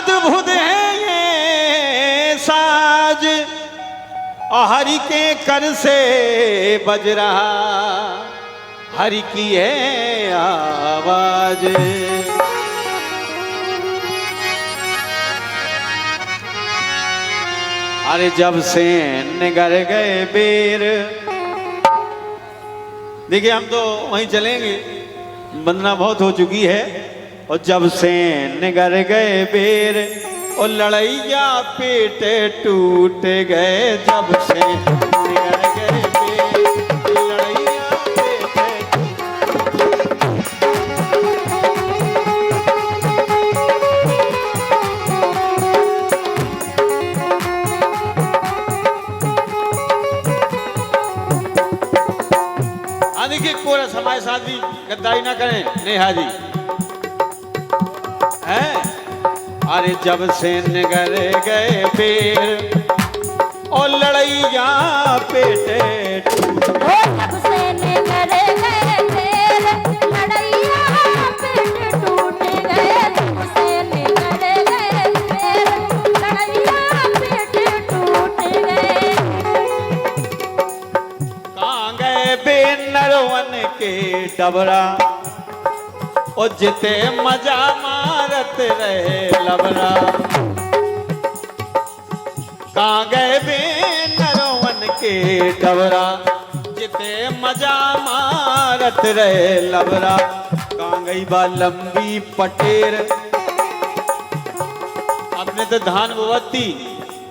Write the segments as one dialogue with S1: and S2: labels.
S1: अद्भुत है ये साज और हरि के कर से बज रहा हरि की है आवाज। अरे जब से निगर गए बेर, देखिए हम तो वहीं चलेंगे, वंदना बहुत हो चुकी है। और जब से निगर गए बेर और लड़ैया पेट टूट गए, जब से निगर गए बेर लड़ैया पेट देखिए कोरस हमारे साथ भी गद्दारी ना करें नेहा जी है। अरे जब से निगर गए बेर और लड़ैया पेटे
S2: जब से निगर गए बेर लड़ैया पेट टूट गए, जब से निगर गए बेर लड़ैया पेट टूट गए।
S1: कहाँ गए बे नरवन के डबरा और जिते मजा मारत रहे लबरा। कहाँ गए बे नरवन के डबरा जिते मजा मारत रहे लबरा। कहाँ गई बा लंबी पटेर, अपने तो धान बोवती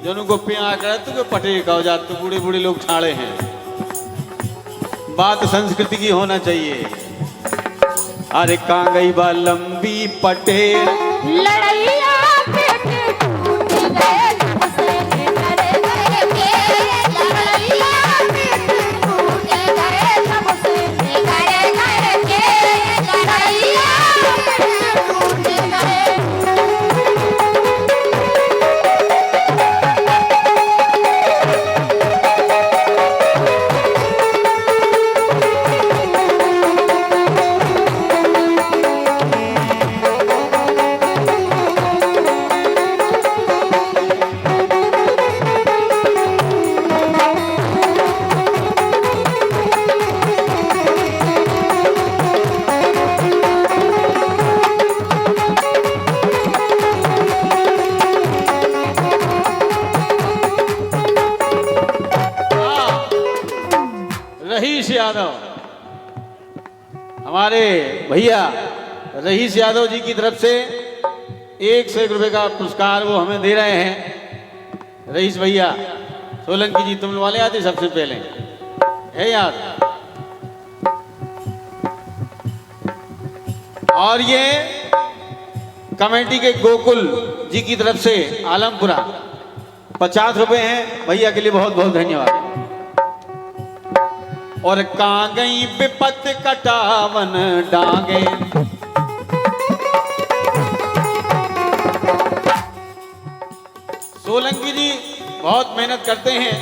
S1: जो को पिया करत तो पटेर का हो जात, तो बूढ़े बूढ़े लोग ठाड़े हैं। बात संस्कृति की होना चाहिए। अरे कहाँ गई बा लंबी पटेर
S2: लड़ैया पेट टूट गए, जब से निगर गए बेर लड़ैया पेट टूट गए, जब से निगर गए बेर लड़ैया पेट टूट गए।
S1: रहीश यादव, हमारे भैया रहीश यादव जी की तरफ से 101 रुपए का पुरस्कार वो हमें दे रहे हैं। रहीश भैया सोलंकी जी तुम वाले आते सबसे पहले है याद। और ये कमेटी के गोकुल जी की तरफ से आलमपुरा 50 रुपए हैं, भैया के लिए बहुत बहुत धन्यवाद। और कहाँ गई विपत कटावन डांगे, सोलंकी जी बहुत मेहनत करते हैं,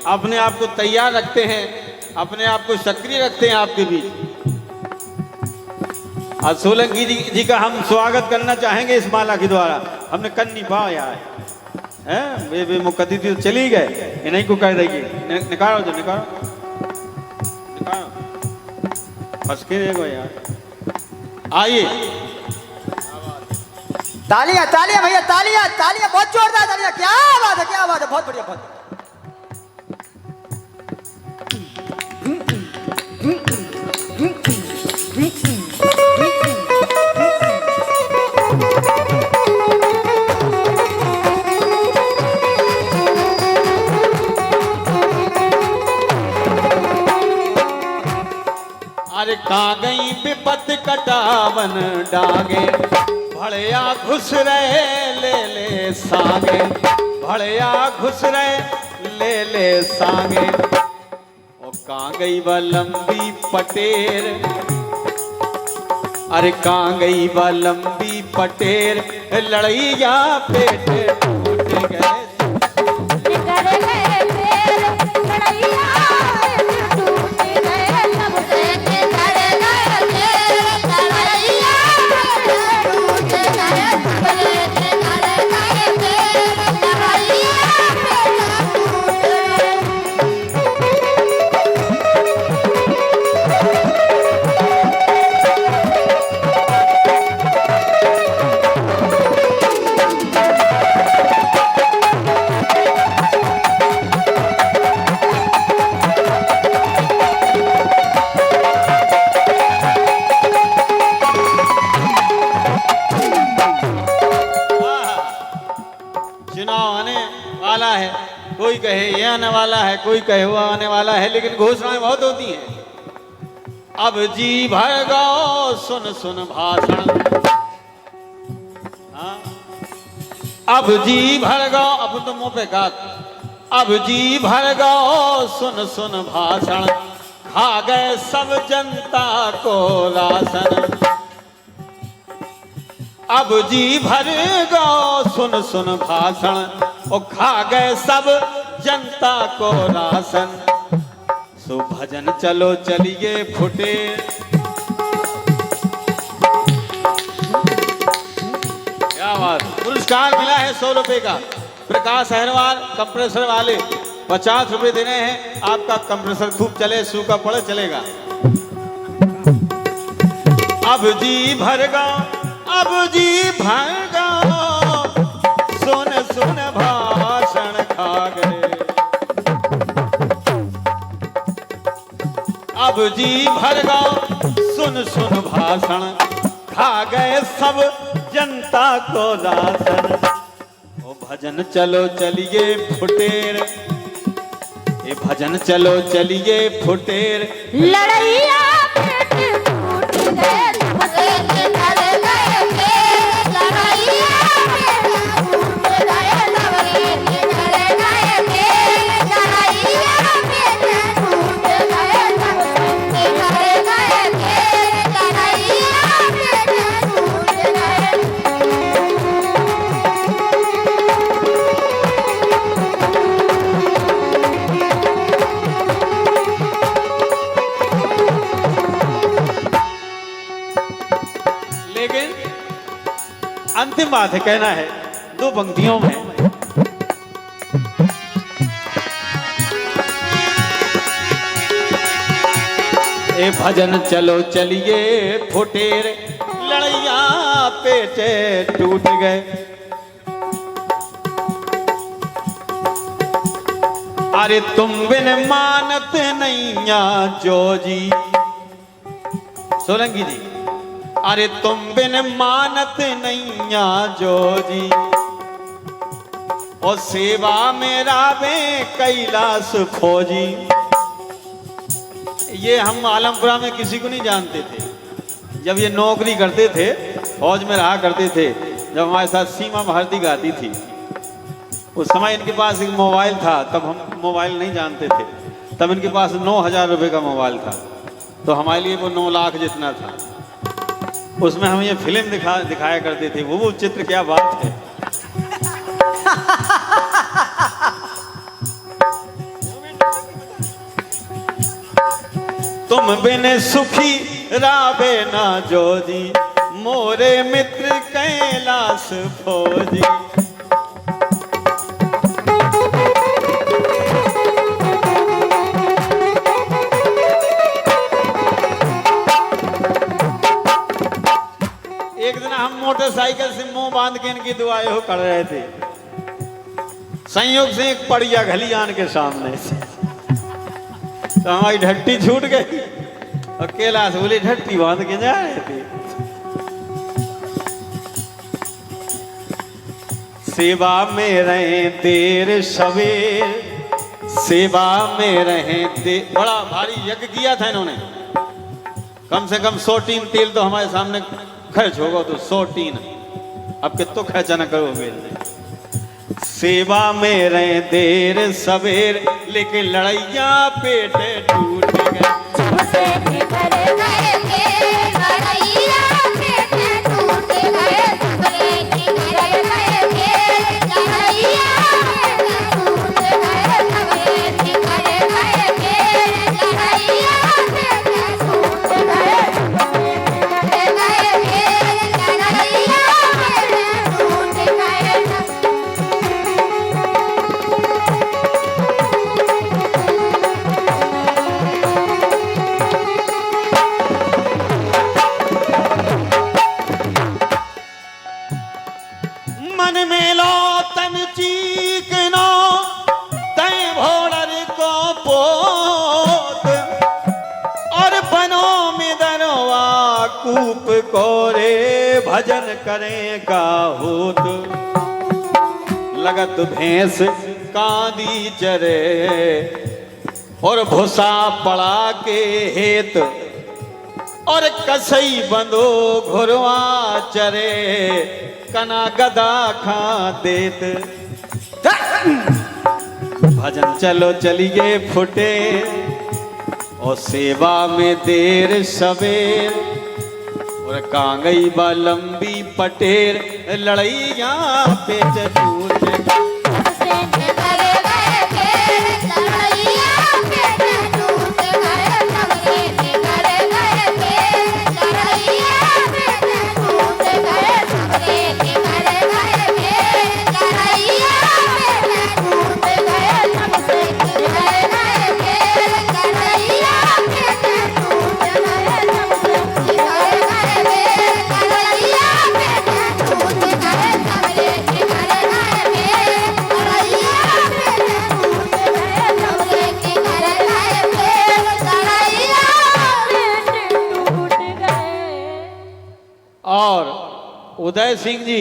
S1: अपने आप को तैयार रखते हैं, अपने आप को सक्रिय रखते हैं आपके बीच। आज सोलंकी जी का हम स्वागत करना चाहेंगे इस माला के द्वारा। हमने कर नहीं पाया यार, हैं बे मुकद्दी तो चली गए, इन्हीं को कह देगी निकालो जो निकालो फंस के देखो यार। आइए
S3: तालियां तालियां भैया तालियां तालियां, बहुत जोरदार तालियां। क्या बात है क्या बात है, बहुत बढ़िया बहुत।
S1: अरे कहाँ गई विपत कटावन डांगे, भड़िया घुस रहे ले ले सांगे, भड़िया घुस रहे ले सांगे। और कहाँ गई वह लंबी पटेर, अरे कहाँ गई वह लंबी पटेर लड़ैया पेट टूट गए।
S2: Thank you.
S1: कोई कहे ये आने वाला है, कोई कहे वो आने वाला है, लेकिन घोषणाएं बहुत होती हैं। अब जी भर गो सुन सुन भाषण, हाँ? अब जी भर गो, अब तो मुंह पे का, अब जी भर गो सुन सुन भाषण, खा गए सब जनता को राशन। अब जी भर गो सुन सुन भाषण, और खा गए सब जनता को राशन। सो भजन चलो चलिए फुटे, क्या बात। पुरस्कार मिला है 100 रुपए का। प्रकाश अहरवाल कंप्रेसर वाले 50 रुपए देने हैं। आपका कंप्रेसर खूब चले, सूखा पड़े चलेगा। अब जी भरगा, अब जी भरगा सुन सुन भाषण खा गए। अब जी भरगा सुन सुन भाषण, खा गए सब जनता को राशन। ओ भजन चलो चलिए फुटेर, ये भजन चलो चलिए फुटेर।
S2: लड़ैया पेट टूट गए, फंसे के डर गए पेड़। लड़ैया पेट टूट गए, लवरे के डर गए पेड़। लड़ैया पेट टूट गए, लवरे के डर गए पेड़। लड़ैया पेट टूट गए।
S1: लेकिन अंतिम बात है, कहना है 2 पंक्तियों में। ए भजन चलो चलिए फुटेर, लड़ैया पेटे टूट गए। अरे तुम बिन मानत नैया जो जी, सोलंकी जी, अरे तुम बिन मानत नैया जो जी, और सेवा मेरा बे कैलाश फौजी। ये हम आलमपुरा में किसी को नहीं जानते थे। जब ये नौकरी करते थे, फौज में रहा करते थे, जब हमारे साथ सीमा भारती गाती थी, उस समय इनके पास एक मोबाइल था। तब हम मोबाइल नहीं जानते थे। तब इनके पास 9,000 रुपये का मोबाइल था, तो हमारे लिए वो 9 लाख जितना था। उसमें हम ये फिल्म दिखाया करते थे। वो चित्र, क्या बात है। तुम बिन सुखी राबे ना जोजी, मोरे मित्र कैलाश फौजी। एक दिन हम मोटरसाइकिल से मुंह बांध के इनकी दुआएं हो कर रहे थे। संयोग से एक पड़िया घलियान के सामने से, तो हमारी ढट्टी छूट गई और कैलाश बोले ढट्टी बांध के जा रहे थे। सेवा में रहे देर सवेर, सेवा में रहे देर। बड़ा भारी यज्ञ किया था इन्होंने। कम से कम 100 टीन तेल तो हमारे सामने खर्च होगा, तो 100 टीन। अब कितो खर्चा न करोगे। सेवा में रहे देर सवेर, लेकिन लड़ैया पेट टूट गए।
S2: सबसे निकल गए पेड़, लड़ैया पेट टूट गए। सबसे निकल गए पेड़, लड़ैया पेट टूट गए। सबसे निकल गए पेड़, लड़ैया पेट टूट गए। सबसे निकल गए पेड़, लड़ैया पेट टूट गए।
S1: मन में लो तन चीकनो, तय भोड़र को पोत, और बनो में दरवा कूप कोरे, भजन करें का होत। लगत भैंस कांदी चरे और भूसा पड़ा के हेत और कसई बंदो घुरवा चरे कना गदा खा देत। भजन चलो चलिए फुटे और सेवा में देर सवेर और कांगई बा लंबी पटेर लड़ैया पे टूट और उदय सिंह जी